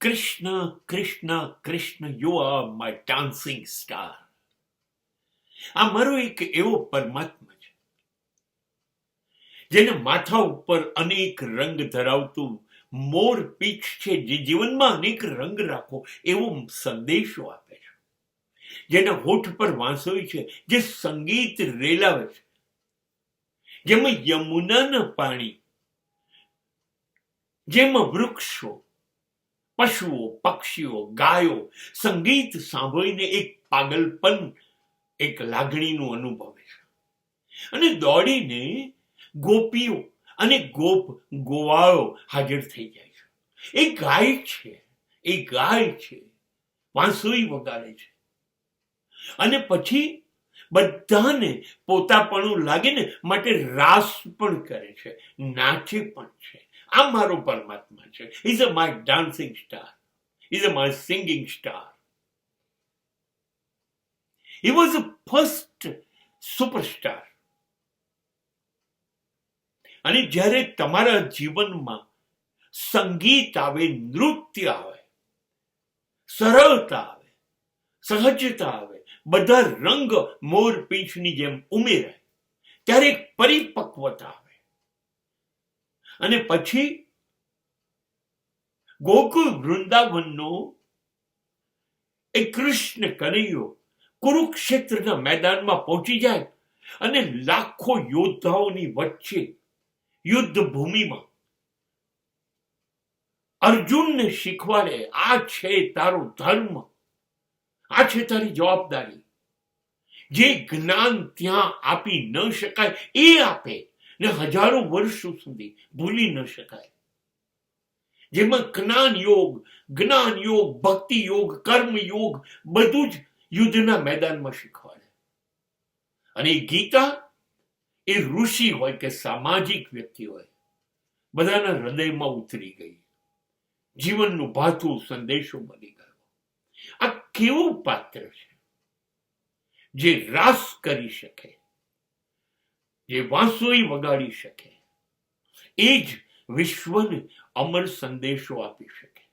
Krishna Krishna Krishna, you are my dancing star. આ મારો એક એવો પરમાત્મા છે જેને માથા ઉપર અનેક રંગ ધરાવતું મોર પીંછ છે, જે જીવનમાં અનેક રંગ રાખો એવો સંદેશો આપે છે, જેના હોઠ પર વાંસળી છે, જે સંગીત રેલાવે છે, જેમાં યમુનાના પાણી, જેમાં વૃક્ષો, પશુઓ, પક્ષીઓ, ગાયો સંગીત સાંભળીને એક પાગલપન, એક લાગણીનું અનુભવે છે. અને દોડીને ગોપીઓ અને ગોવાળો હાજર થઈ જાય છે. એ ગાય છે, એ ગાય છે, વાંસળી વગાડે છે. અને પછી બધાને પોતાપણું લાગે ને માટે રાસ પણ કરે છે, નાચે પણ છે. આ મારો પરમાત્મા છે. Is a my dancing star, is a my singing star. He was the first superstar. અને જ્યારે તમારા જીવનમાં સંગીત આવે, નૃત્ય આવે, સરળતા આવે, સહજતા આવે, બધા રંગ મોર પીંછની જેમ ઉમેરાય, ત્યારે એક પરિપક્વતા આવે. અને પછી ગોકુળ વૃંદાવનનો એ કૃષ્ણ કનૈયો કુરુક્ષેત્રના મેદાનમાં પહોંચી જાય અને લાખો યોદ્ધાઓની વચ્ચે યુદ્ધ ભૂમિમાં અર્જુનને શીખવાડે, આ છે તારો ધર્મ, આ છે તારી જવાબદારી. જે જ્ઞાન ત્યાં આપી ન શકાય એ આપે ને હજારો વર્ષો સુધી ભૂલી ન શકાય. જેમાં જ્ઞાન યોગ, ભક્તિ યોગ, કર્મ યોગ બધું જ યુદ્ધના મેદાનમાં શીખવાડે. અને ગીતા એ ઋષિ હોય કે સામાજિક વ્યક્તિ હોય, બધાના હૃદયમાં ઉતરી ગઈ, જીવનનું ભાથું સંદેશો બની ગયો. આ કેવું પાત્ર છે જે રાસ કરી શકે, જે વાંસળી વગાડી શકે, એ જ વિશ્વને અમર સંદેશો આપી શકે.